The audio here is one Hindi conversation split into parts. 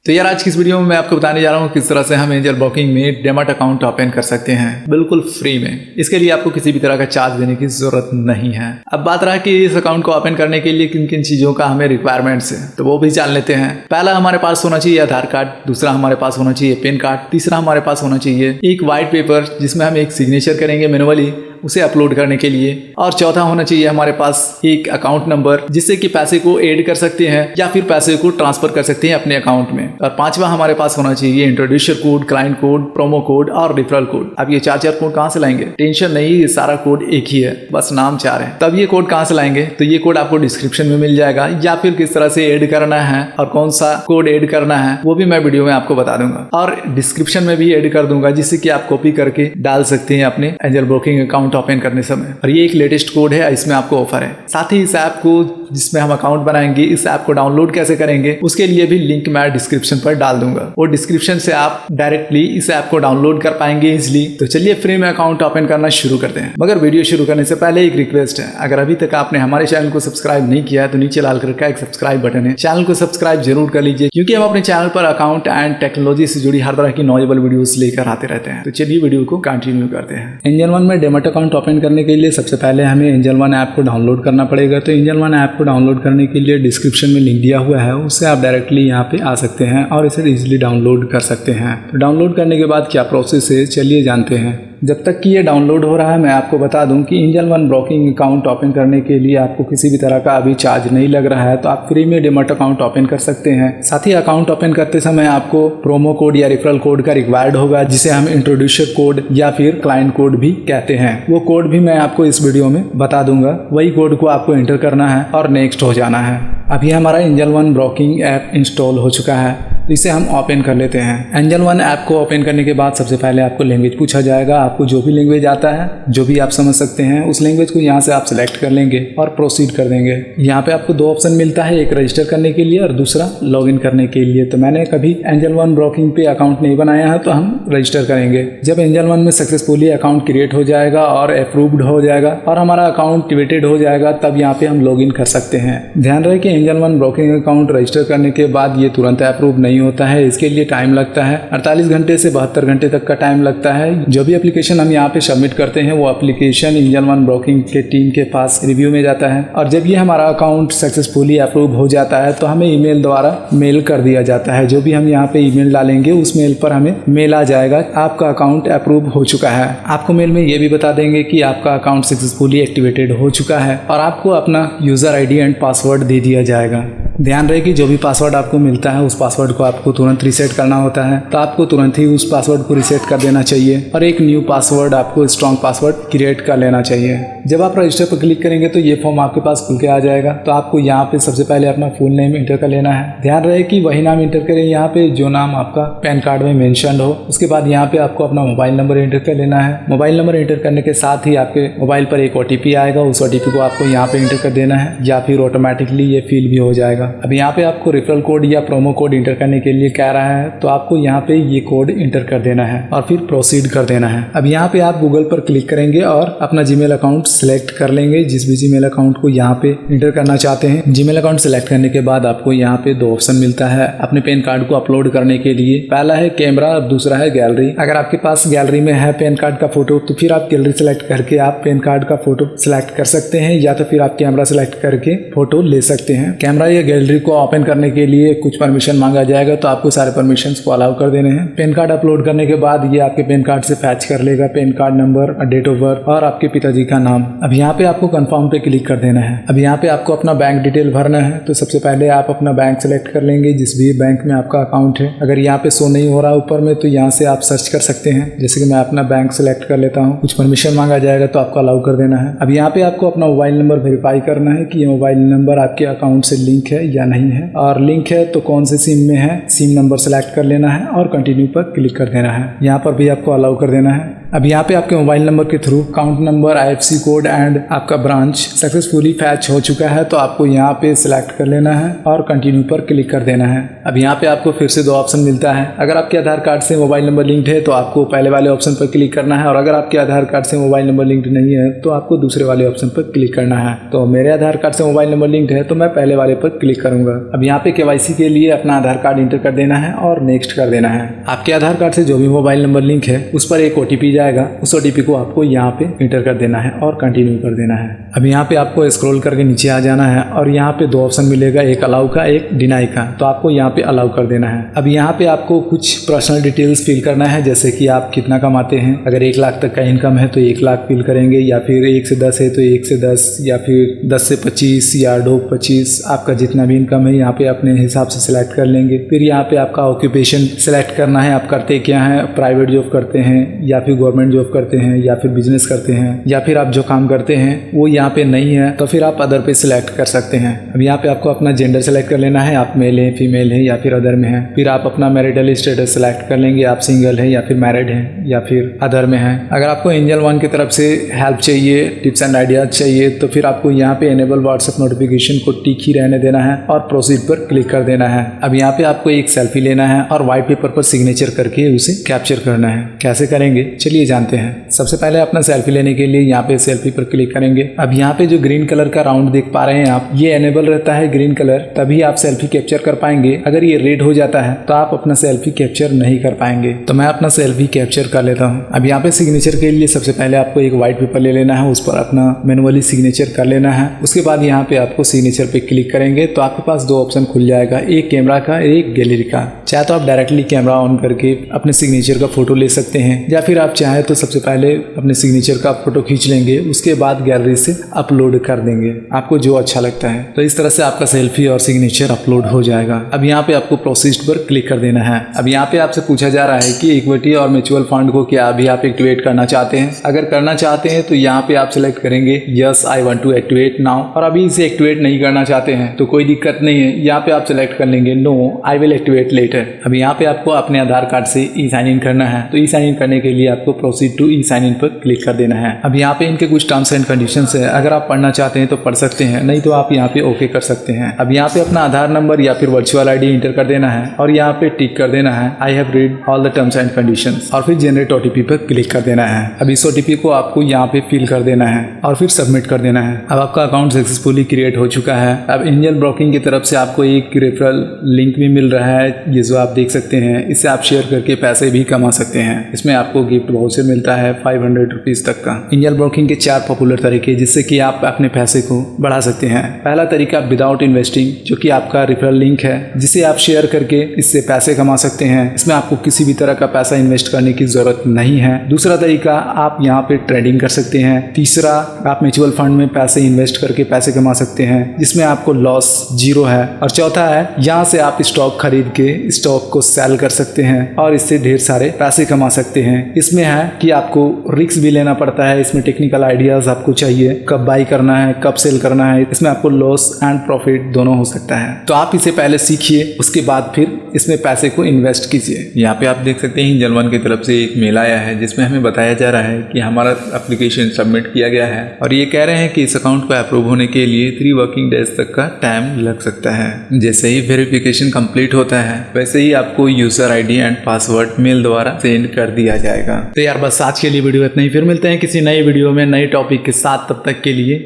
तो यार आज की इस वीडियो में मैं आपको बताने जा रहा हूँ किस तरह से हम एंजल ब्रोकिंग में डेमट अकाउंट ओपन कर सकते हैं बिल्कुल फ्री में। इसके लिए आपको किसी भी तरह का चार्ज देने की जरूरत नहीं है। अब बात रहा कि इस अकाउंट को ओपन करने के लिए किन किन चीजों का हमें रिक्वायरमेंट्स है, तो वो भी जान लेते हैं। पहला हमारे पास होना चाहिए आधार कार्ड, दूसरा हमारे पास होना चाहिए पैन कार्ड, तीसरा हमारे पास होना चाहिए एक व्हाइट पेपर जिसमें हम एक सिग्नेचर करेंगे मैनुअली उसे अपलोड करने के लिए, और चौथा होना चाहिए हमारे पास एक अकाउंट नंबर जिससे कि पैसे को ऐड कर सकते हैं या फिर पैसे को ट्रांसफर कर सकते हैं अपने अकाउंट में। और पांचवा हमारे पास होना चाहिए introducer code, client code, promo code और रेफरल कोड। अब ये चार कोड कहाँ से लाएंगे? टेंशन नहीं, ये सारा कोड एक ही है, बस नाम चार है। तब ये कोड कहाँ से लाएंगे? तो ये कोड आपको डिस्क्रिप्शन में मिल जाएगा, या फिर किस तरह से ऐड करना है और कौन सा कोड ऐड करना है वो भी मैं वीडियो में आपको बता दूंगा, और डिस्क्रिप्शन में भी ऐड कर दूंगा जिससे कि आप कॉपी करके डाल सकते हैं अपने एंजल ब्रोकिंग अकाउंट ओपन करने समय। और ये एक लेटेस्ट कोड है, इसमें आपको ऑफर है। साथ ही इस ऐप को जिसमें हम अकाउंट बनाएंगे, इस ऐप को डाउनलोड कैसे करेंगे उसके लिए भी लिंक मैं डिस्क्रिप्शन पर डाल दूंगा, और डिस्क्रिप्शन से आप डायरेक्टली इस ऐप को डाउनलोड कर पाएंगे इजिली। तो चलिए फ्री में अकाउंट ओपन करना शुरू करते हैं। मगर वीडियो शुरू करने से पहले एक रिक्वेस्ट है, अगर अभी तक आपने हमारे चैनल को सब्सक्राइब नहीं किया है तो नीचे लाल कलर का एक सब्सक्राइब बटन है, चैनल को सब्सक्राइब जरूर कर लीजिए, क्योंकि हम अपने चैनल पर अकाउंट एंड टेक्नोलॉजी से जुड़ी हर तरह की नॉलेजेबल वीडियोस लेकर आते रहते हैं। तो चलिए वीडियो को कंटिन्यू करते हैं। एंजल वन में डेमट अकाउंट ओपन करने के लिए सबसे पहले हमें एंजल वन ऐप को डाउनलोड करना पड़ेगा। तो एंजल वन ऐप को डाउनलोड करने के लिए डिस्क्रिप्शन में लिंक दिया हुआ है, उससे आप डायरेक्टली यहाँ पे आ सकते हैं और इसे इजीली डाउनलोड कर सकते हैं। तो डाउनलोड करने के बाद क्या प्रोसेस है चलिए जानते हैं। जब तक कि ये डाउनलोड हो रहा है मैं आपको बता दूं कि angel one broking account open करने के लिए आपको किसी भी तरह का अभी चार्ज नहीं लग रहा है, तो आप फ्री में डेमट अकाउंट ओपन कर सकते हैं। साथ ही अकाउंट ओपन करते समय आपको प्रोमो कोड या रेफरल कोड का रिक्वायर्ड होगा, जिसे हम इंट्रोड्यूसर कोड या फिर क्लाइंट कोड भी कहते हैं। वो कोड भी मैं आपको इस वीडियो में बता दूंगा, वही कोड को आपको एंटर करना है और नेक्स्ट हो जाना है। अभी हमारा angel one broking app install हो चुका है, इसे हम ओपन कर लेते हैं। एंजल वन ऐप को ओपन करने के बाद सबसे पहले आपको लैंग्वेज पूछा जाएगा। आपको जो भी लैंग्वेज आता है, जो भी आप समझ सकते हैं, उस लैंग्वेज को यहाँ से आप सिलेक्ट कर लेंगे और प्रोसीड कर देंगे। यहाँ पे आपको दो ऑप्शन मिलता है, एक रजिस्टर करने के लिए और दूसरा लॉगिन करने के लिए। तो मैंने कभी एंजल वन ब्रोकिंग पे अकाउंट नहीं बनाया है, तो हम रजिस्टर करेंगे। जब एंजल वन में सक्सेसफुली अकाउंट क्रिएट हो जाएगा और अप्रूव्ड हो जाएगा और हमारा अकाउंट एक्टिवेटेड हो जाएगा, तब यहाँ पे हम लॉगिन कर सकते हैं। ध्यान रहे कि angel one broking account register करने के बाद ये तुरंत अप्रूव नहीं होता है, इसके लिए टाइम लगता है। 48 घंटे से 72 घंटे तक का टाइम लगता है। जो भी एप्लीकेशन हम यहाँ पे सबमिट करते हैं वो एप्लीकेशन एंजल वन ब्रोकिंग के टीम के पास रिव्यू में जाता है, और जब ये हमारा अकाउंट सक्सेसफुली अप्रूव हो जाता है तो हमें ईमेल द्वारा मेल कर दिया जाता है। जो भी हम यहाँ पे ईमेल डालेंगे उस मेल पर हमें मेल आ जाएगा, आपका अकाउंट अप्रूव हो चुका है। आपको मेल में ये भी बता देंगे कि आपका अकाउंट सक्सेसफुली एक्टिवेटेड हो चुका है, और आपको अपना यूजर आईडी एंड पासवर्ड दे दिया जाएगा। ध्यान रहे कि जो भी पासवर्ड आपको मिलता है उस पासवर्ड को आपको तुरंत रीसेट करना होता है, तो आपको तुरंत ही उस पासवर्ड को रीसेट कर देना चाहिए और एक न्यू पासवर्ड, आपको स्ट्रॉन्ग पासवर्ड क्रिएट कर लेना चाहिए। जब आप रजिस्टर पर क्लिक करेंगे तो ये फॉर्म आपके पास खुल के आ जाएगा। तो आपको यहाँ पे सबसे पहले अपना फुल नेम इंटर कर लेना है। ध्यान रहे कि वही नाम इंटर करें यहाँ पे जो नाम आपका पैन कार्ड में मेंशन हो। उसके बाद यहाँ पे आपको अपना मोबाइल नंबर इंटर कर लेना है। मोबाइल नंबर इंटर करने के साथ ही आपके मोबाइल पर एक OTP आएगा, उस OTP को आपको यहाँ पे इंटर कर देना है, या फिर ऑटोमेटिकली ये फिल भी हो जाएगा। अब यहाँ पे आपको रेफरल कोड या प्रोमो कोड इंटर करने के लिए कह रहा है, तो आपको यहाँ पे ये कोड इंटर कर देना है और फिर प्रोसीड कर देना है। अब यहाँ पे आप गूगल पर क्लिक करेंगे और अपना जीमेल अकाउंट सिलेक्ट कर लेंगे, जिस भी जीमेल अकाउंट को यहाँ पे इंटर करना चाहते हैं। जीमेल अकाउंट सिलेक्ट करने के बाद आपको यहाँ पे दो ऑप्शन मिलता है अपने पैन कार्ड को अपलोड करने के लिए। पहला है कैमरा और दूसरा है गैलरी। अगर आपके पास गैलरी में है पैन कार्ड का फोटो, तो फिर आप गैलरी सेलेक्ट करके आप पैन कार्ड का फोटो सिलेक्ट कर सकते हैं, या तो फिर आप कैमरा सेलेक्ट करके फोटो ले सकते हैं। कैमरा या गैलरी को ओपन करने के लिए कुछ परमिशन मांगा जाएगा, तो आपको सारे परमिशंस को अलाउ कर देने हैं। पैन कार्ड अपलोड करने के बाद ये आपके पैन कार्ड से फैच कर लेगा PAN card number, date of birth और आपके पिताजी का नाम। अब यहाँ पे आपको कंफर्म पे क्लिक कर देना है। अब यहाँ पे आपको अपना बैंक डिटेल भरना है। तो सबसे पहले आप अपना बैंक सेलेक्ट कर लेंगे, जिस भी बैंक में आपका अकाउंट है। अगर यहाँ पे शो नहीं हो रहा ऊपर में, तो यहाँ से आप सर्च कर सकते हैं। जैसे कि मैं अपना बैंक सेलेक्ट कर लेता हूँ। कुछ परमिशन मांगा जाएगा तो आपको अलाउ कर देना है। अब यहाँ पे आपको अपना मोबाइल नंबर वेरीफाई करना है कि ये मोबाइल नंबर आपके अकाउंट से लिंक है या नहीं है, और लिंक है तो कौन से सिम में है, सिम नंबर सेलेक्ट कर लेना है और कंटिन्यू पर क्लिक कर देना है। यहाँ पर भी आपको अलाउ कर देना है। अब यहाँ पे आपके मोबाइल नंबर के through account number, IFSC code and आपका ब्रांच सक्सेसफुली फैच हो चुका है। तो आपको यहाँ पे सिलेक्ट कर लेना है और कंटिन्यू पर क्लिक कर देना है। अब यहाँ पे आपको फिर से 2 ऑप्शन मिलता है। अगर आपके आधार कार्ड से मोबाइल नंबर लिंक्ड है तो आपको पहले वाले ऑप्शन पर क्लिक करना है, और अगर आपके आधार कार्ड से मोबाइल नंबर लिंक्ड नहीं है तो आपको दूसरे वाले ऑप्शन पर क्लिक करना है। तो मेरे आधार कार्ड से मोबाइल नंबर लिंक्ड है तो मैं पहले वाले पर क्लिक करूंगा। अब यहाँ पे KYC के लिए अपना आधार कार्ड इंटर कर देना है और नेक्स्ट कर देना है। आपके आधार कार्ड से जो भी मोबाइल नंबर लिंक है उस पर एक OTP जाएगा, उस OTP को आपको यहाँ पे इंटर कर देना है और कंटिन्यू कर देना है। अब यहाँ पे आपको स्क्रॉल करके नीचे आ जाना है और यहाँ पे 2 ऑप्शन मिलेगा, एक अलाउ का, एक डिनाई का। तो आपको यहाँ पे अलाउ कर देना है। अब यहाँ पे आपको कुछ पर्सनल डिटेल्स फिल करना है, जैसे कि आप कितना कमाते हैं। अगर 1 लाख तक का इनकम है तो 1 लाख फिल करेंगे, या फिर 1 से 10 है तो 1 से 10, या फिर 10 से 25 या 25। आपका जितना भी इनकम है यहाँ पे अपने हिसाब से सिलेक्ट कर लेंगे। फिर यहाँ पे आपका ऑक्यूपेशन सिलेक्ट करना है, आप करते क्या हैं, प्राइवेट जॉब करते हैं या फिर गवर्नमेंट जॉब करते हैं या फिर बिजनेस करते हैं, या फिर आप जो काम करते हैं वो यहाँ पे नहीं है तो फिर आप अदर पे सिलेक्ट कर सकते हैं। अब यहाँ पे आपको अपना जेंडर सेलेक्ट कर लेना है, आप मेल है, फीमेल है या फिर अदर में है। फिर आप अपना मैरिटल स्टेटस सेलेक्ट कर लेंगे, आप सिंगल है या फिर मैरिड है या फिर अदर में है। अगर आपको एंजल वन की तरफ से हेल्प चाहिए, टिप्स एंड आइडियाज चाहिए, तो फिर आपको यहाँ पे एनेबल व्हाट्सएप नोटिफिकेशन को टिक ही रहने देना है और प्रोसीड पर क्लिक कर देना है। अब यहाँ पे आपको एक सेल्फी लेना है और व्हाइट पेपर पर सिग्नेचर करके उसे कैप्चर करना है। कैसे करेंगे चलिए जानते हैं। सबसे पहले अपना सेल्फी लेने के लिए यहाँ पे सेल्फी पर क्लिक करेंगे। अब यहाँ पे जो ग्रीन कलर का राउंड देख पा रहे हैं आप, ये एनेबल रहता है ग्रीन कलर, तभी आप सेल्फी कैप्चर कर पाएंगे। अगर ये रेड हो जाता है तो आप अपना सेल्फी कैप्चर नहीं कर पाएंगे। तो मैं अपना सेल्फी कैप्चर कर लेता हूँ। अब यहाँ पे सिग्नेचर के लिए सबसे पहले आपको एक व्हाइट पेपर ले लेना है, उस पर अपना मैनुअली सिग्नेचर कर लेना है। उसके बाद यहाँ पे आपको सिग्नेचर पे क्लिक करेंगे तो आपके पास 2 ऑप्शन खुल जाएगा, एक कैमरा का, एक गैलरी का। चाहे तो आप डायरेक्टली कैमरा ऑन करके अपने सिग्नेचर का फोटो ले सकते हैं, या फिर आप चाहे तो सबसे पहले अपने सिग्नेचर का फोटो खींच लेंगे, उसके बाद गैलरी से अपलोड कर देंगे, आपको जो अच्छा लगता है। तो इस तरह से आपका सेल्फी और सिग्नेचर अपलोड हो जाएगा। अब यहाँ पे आपको प्रोसीड पर क्लिक कर देना है। अब यहाँ पे आपसे पूछा जा रहा है कि इक्विटी और म्यूचुअल फंड को क्या अभी आप एक्टिवेट करना चाहते हैं। अगर करना चाहते हैं तो यहाँ पे आप सिलेक्ट करेंगे yes I want to activate now, और अभी इसे एक्टिवेट नहीं करना चाहते हैं तो कोई दिक्कत नहीं है, यहाँ पे आप सिलेक्ट कर लेंगे no I will activate later. अब यहाँ पे आपको अपने आधार कार्ड से ई साइन इन करना है, तो ई साइन इन करने के लिए आपको proceed to e sign in पर क्लिक कर देना है। अब यहाँ पे इनके कुछ टर्म्स एंड कंडीशंस है, अगर आप पढ़ना चाहते हैं तो पढ़ सकते हैं, नहीं तो आप यहाँ पे ओके कर सकते हैं। अब यहाँ पे अपना आधार नंबर या फिर वर्चुअल आईडी इंटर कर देना है और यहाँ पे टिक कर देना है I have read all the terms and conditions, और फिर जनरेट OTP पर क्लिक कर देना है। अब इस OTP को आपको यहाँ पे फिल कर देना है और फिर सबमिट कर देना है। अब आपका अकाउंट सक्सेसफुली क्रिएट हो चुका है। अब एंजल ब्रोकिंग की तरफ से आपको एक रेफरल लिंक भी मिल रहा है, ये जो आप देख सकते हैं, इससे आप शेयर करके पैसे भी कमा सकते हैं। इसमें आपको गिफ्ट वाउचर मिलता है 500 रुपीज तक का। एंजल ब्रोकिंग के 4 पॉपुलर तरीके जिससे कि आप अपने पैसे को बढ़ा सकते हैं। पहला तरीका विदाउट इन्वेस्टिंग, जो कि आपका रेफरल लिंक है जिसे आप शेयर करके इससे पैसे कमा सकते हैं। इसमें आपको किसी भी तरह का पैसा इन्वेस्ट करने की जरूरत नहीं है। दूसरा तरीका, आप यहाँ पे ट्रेडिंग कर सकते हैं। तीसरा, आप म्यूचुअल फंड में पैसे इन्वेस्ट करके पैसे कमा सकते हैं जिसमें आपको लॉस 0 है। और चौथा है, यहाँ से आप स्टॉक खरीद के स्टॉक को सेल कर सकते हैं और इससे ढेर सारे पैसे कमा सकते हैं। इसमें है कि आपको रिस्क भी लेना पड़ता है, इसमें टेक्निकल आइडियाज आपको चाहिए, कब बाई करना है, कब सेल करना है। इसमें आपको लॉस एंड प्रॉफिट दोनों हो सकता है। तो आप इसे पहले सीखिए, उसके बाद फिर इसमें पैसे को इन्वेस्ट कीजिए। यहाँ पे आप देख सकते हैं एंजल वन की तरफ से एक मेल आया है जिसमें हमें बताया जा रहा है कि हमारा एप्लीकेशन सबमिट किया गया है, और ये कह रहे हैं कि इस अकाउंट को अप्रूव होने के लिए 3 वर्किंग डेज तक का टाइम लग सकता है। जैसे ही वेरिफिकेशन कंप्लीट होता है वैसे ही आपको user ID and password mail द्वारा सेंड कर दिया जाएगा। तो यार बस आज के लिए वीडियो इतना ही, फिर मिलते हैं किसी नई वीडियो में नए टॉपिक के साथ। तब तक के लिए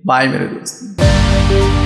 बाय मेरे दोस्त।